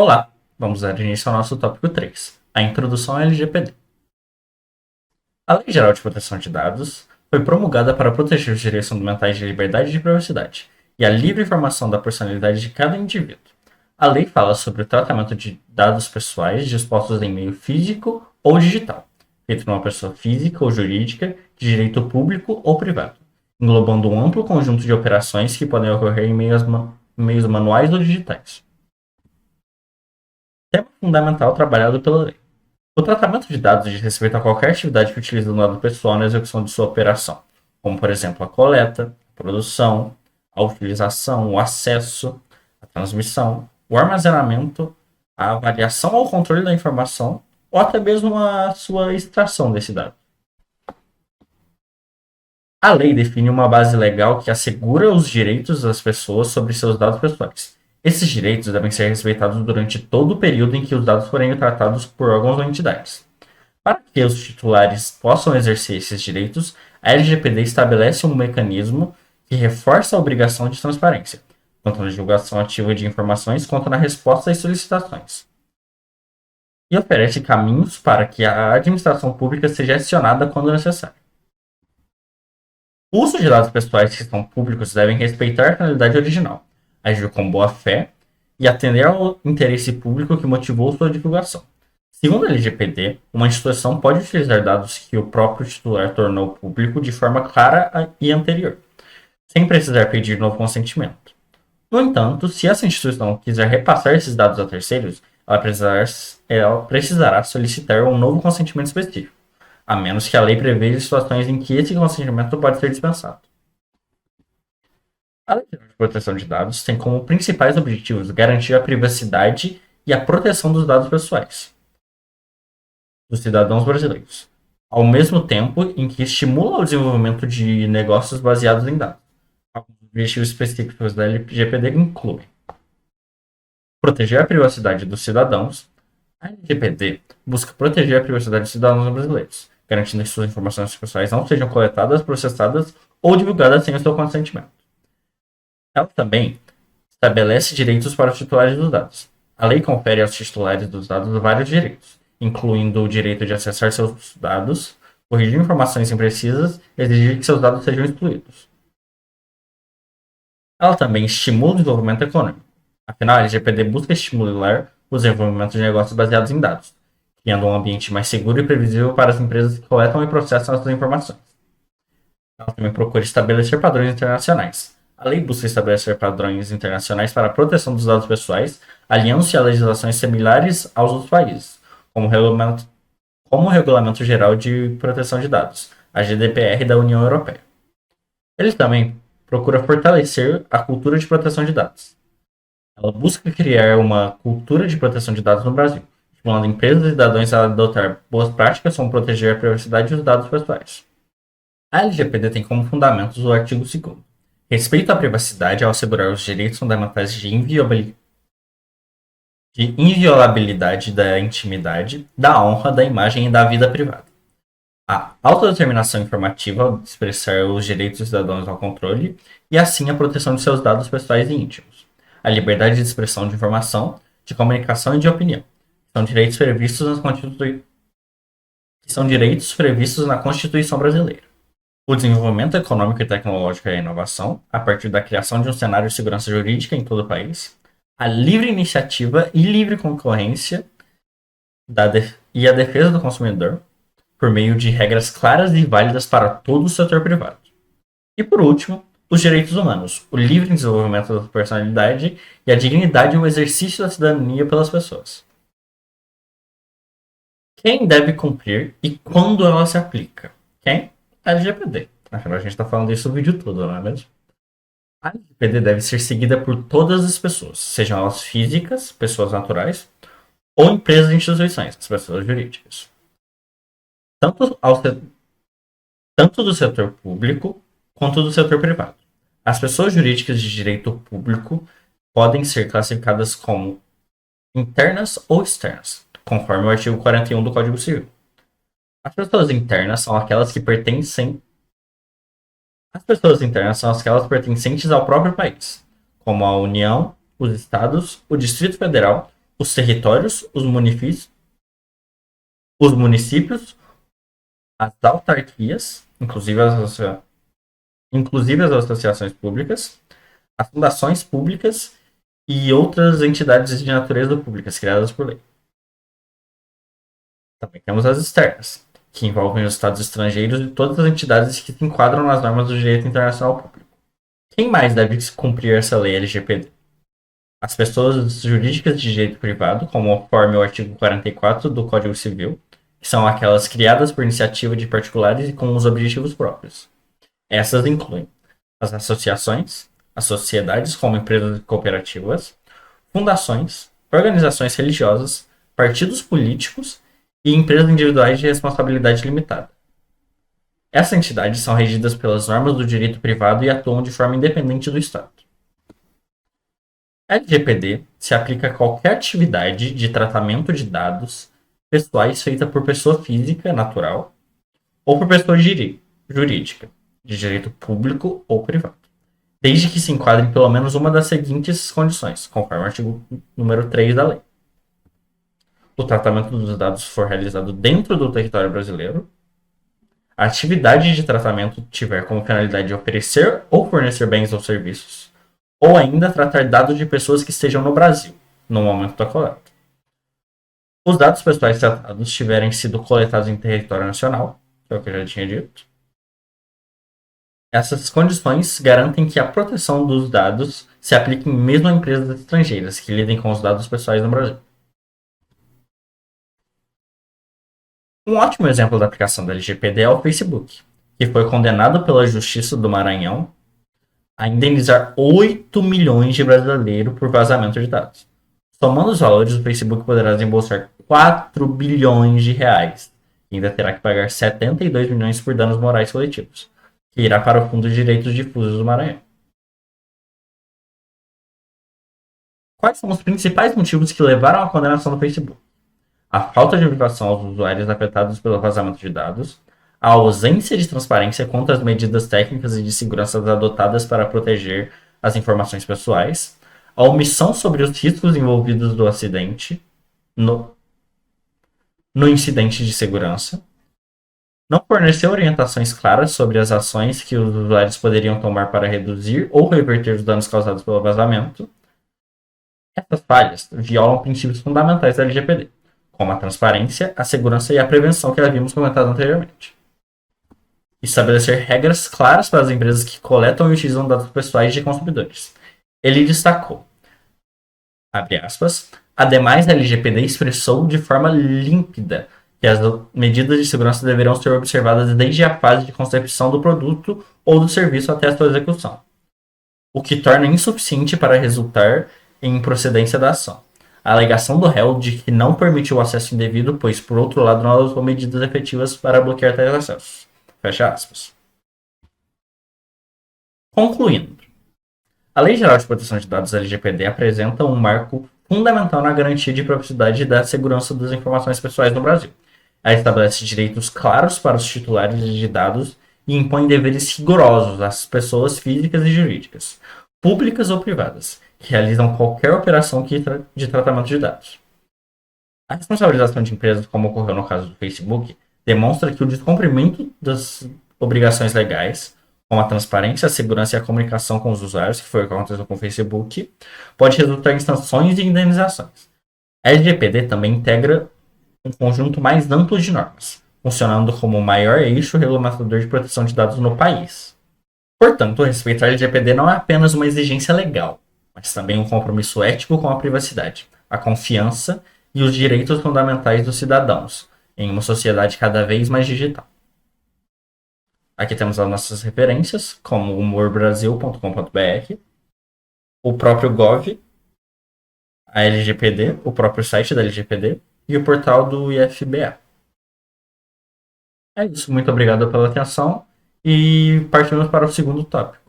Olá, vamos dar início ao nosso tópico 3, a introdução ao LGPD. A Lei Geral de Proteção de Dados foi promulgada para proteger os direitos fundamentais de liberdade e de privacidade e a livre informação da personalidade de cada indivíduo. A lei fala sobre o tratamento de dados pessoais dispostos em meio físico ou digital, feito por uma pessoa física ou jurídica de direito público ou privado, englobando um amplo conjunto de operações que podem ocorrer em meios manuais ou digitais. Tema fundamental trabalhado pela lei. O tratamento de dados diz respeito a qualquer atividade que utilize um dado pessoal na execução de sua operação, como, por exemplo, a coleta, a produção, a utilização, o acesso, a transmissão, o armazenamento, a avaliação ou controle da informação, ou até mesmo a sua extração desse dado. A lei define uma base legal que assegura os direitos das pessoas sobre seus dados pessoais. Esses direitos devem ser respeitados durante todo o período em que os dados forem tratados por órgãos ou entidades. Para que os titulares possam exercer esses direitos, a LGPD estabelece um mecanismo que reforça a obrigação de transparência, tanto na divulgação ativa de informações quanto na resposta às solicitações. E oferece caminhos para que a administração pública seja acionada quando necessário. O uso de dados pessoais que são públicos devem respeitar a finalidade original, agir com boa fé e atender ao interesse público que motivou sua divulgação. Segundo a LGPD, uma instituição pode utilizar dados que o próprio titular tornou público de forma clara e anterior, sem precisar pedir novo consentimento. No entanto, se essa instituição quiser repassar esses dados a terceiros, ela precisará solicitar um novo consentimento específico, a menos que a lei preveja situações em que esse consentimento pode ser dispensado. A Lei Geral de Proteção de Dados tem como principais objetivos garantir a privacidade e a proteção dos dados pessoais dos cidadãos brasileiros, ao mesmo tempo em que estimula o desenvolvimento de negócios baseados em dados. Alguns objetivos específicos da LGPD incluem proteger a privacidade dos cidadãos. A LGPD busca proteger a privacidade dos cidadãos brasileiros, garantindo que suas informações pessoais não sejam coletadas, processadas ou divulgadas sem o seu consentimento. Ela também estabelece direitos para os titulares dos dados. A lei confere aos titulares dos dados vários direitos, incluindo o direito de acessar seus dados, corrigir informações imprecisas e exigir que seus dados sejam excluídos. Ela também estimula o desenvolvimento econômico. Afinal, a LGPD busca estimular o desenvolvimento de negócios baseados em dados, criando um ambiente mais seguro e previsível para as empresas que coletam e processam essas informações. Ela também procura estabelecer padrões internacionais. A lei busca estabelecer padrões internacionais para a proteção dos dados pessoais, alinhando-se a legislações similares aos outros países, como o Regulamento Geral de Proteção de Dados, a GDPR da União Europeia. Ele também procura fortalecer a cultura de proteção de dados. Ela busca criar uma cultura de proteção de dados no Brasil, estimulando empresas e cidadãos a adotar boas práticas como proteger a privacidade dos dados pessoais. A LGPD tem como fundamentos o artigo 2º. Respeito à privacidade ao assegurar os direitos fundamentais de inviolabilidade da intimidade, da honra, da imagem e da vida privada. A autodeterminação informativa ao expressar os direitos dos cidadãos ao controle e, assim, a proteção de seus dados pessoais e íntimos. A liberdade de expressão de informação, de comunicação e de opinião. São direitos previstos na Constituição brasileira. O desenvolvimento econômico e tecnológico e a inovação, a partir da criação de um cenário de segurança jurídica em todo o país, a livre iniciativa e livre concorrência e a defesa do consumidor, por meio de regras claras e válidas para todo o setor privado. E por último, os direitos humanos, o livre desenvolvimento da personalidade e a dignidade e o exercício da cidadania pelas pessoas. Quem deve cumprir e quando ela se aplica? Quem? A LGPD. Afinal, a gente está falando isso o vídeo todo, não é mesmo? A LGPD deve ser seguida por todas as pessoas, sejam elas físicas, pessoas naturais, ou empresas e instituições, as pessoas jurídicas. Tanto do setor público quanto do setor privado. As pessoas jurídicas de direito público podem ser classificadas como internas ou externas, conforme o artigo 41 do Código Civil. As pessoas internas são aquelas pertencentes ao próprio país, como a União, os Estados, o Distrito Federal, os territórios, os municípios, as autarquias, inclusive as associações públicas, as fundações públicas e outras entidades de natureza públicas criadas por lei. Também temos as externas, que envolvem os estados estrangeiros e todas as entidades que se enquadram nas normas do direito internacional público. Quem mais deve cumprir essa lei LGPD? As pessoas jurídicas de direito privado, conforme o artigo 44 do Código Civil, que são aquelas criadas por iniciativa de particulares e com os objetivos próprios. Essas incluem as associações, as sociedades como empresas cooperativas, fundações, organizações religiosas, partidos políticos e empresas individuais de responsabilidade limitada. Essas entidades são regidas pelas normas do direito privado e atuam de forma independente do Estado. A LGPD se aplica a qualquer atividade de tratamento de dados pessoais feita por pessoa física, natural, ou por pessoa jurídica, de direito público ou privado, desde que se enquadre em pelo menos uma das seguintes condições, conforme o artigo número 3 da lei. O tratamento dos dados for realizado dentro do território brasileiro, a atividade de tratamento tiver como finalidade de oferecer ou fornecer bens ou serviços, ou ainda tratar dados de pessoas que estejam no Brasil, no momento da coleta. Os dados pessoais tratados tiverem sido coletados em território nacional, que é o que eu já tinha dito. Essas condições garantem que a proteção dos dados se aplique mesmo a empresas estrangeiras que lidem com os dados pessoais no Brasil. Um ótimo exemplo da aplicação da LGPD é o Facebook, que foi condenado pela Justiça do Maranhão a indenizar 8 milhões de brasileiros por vazamento de dados. Somando os valores, o Facebook poderá desembolsar 4 bilhões de reais e ainda terá que pagar 72 milhões por danos morais coletivos, que irá para o Fundo de Direitos Difusos do Maranhão. Quais são os principais motivos que levaram à condenação do Facebook? A falta de educação aos usuários afetados pelo vazamento de dados, a ausência de transparência quanto às medidas técnicas e de segurança adotadas para proteger as informações pessoais, a omissão sobre os riscos envolvidos do acidente no incidente de segurança, não fornecer orientações claras sobre as ações que os usuários poderiam tomar para reduzir ou reverter os danos causados pelo vazamento. Essas falhas violam princípios fundamentais da LGPD, como a transparência, a segurança e a prevenção que havíamos comentado anteriormente. Estabelecer regras claras para as empresas que coletam e utilizam dados pessoais de consumidores. Ele destacou, abre aspas, ademais a LGPD expressou de forma límpida que as medidas de segurança deverão ser observadas desde a fase de concepção do produto ou do serviço até a sua execução, o que torna insuficiente para resultar em improcedência da ação. A alegação do réu de que não permitiu o acesso indevido, pois, por outro lado, não adotou medidas efetivas para bloquear tais acessos. Fecha aspas. Concluindo, a Lei Geral de Proteção de Dados LGPD apresenta um marco fundamental na garantia de privacidade e da segurança das informações pessoais no Brasil. Ela estabelece direitos claros para os titulares de dados e impõe deveres rigorosos às pessoas físicas e jurídicas, públicas ou privadas, que realizam qualquer operação de tratamento de dados. A responsabilização de empresas, como ocorreu no caso do Facebook, demonstra que o descumprimento das obrigações legais, como a transparência, a segurança e a comunicação com os usuários, que foi o que aconteceu com o Facebook, pode resultar em sanções e indenizações. A LGPD também integra um conjunto mais amplo de normas, funcionando como o maior eixo regulamentador de proteção de dados no país. Portanto, respeitar a LGPD não é apenas uma exigência legal, mas também um compromisso ético com a privacidade, a confiança e os direitos fundamentais dos cidadãos, em uma sociedade cada vez mais digital. Aqui temos as nossas referências, como humorbrasil.com.br, o próprio Gov, a LGPD, o próprio site da LGPD e o portal do IFBA. É isso, muito obrigado pela atenção e partimos para o segundo tópico.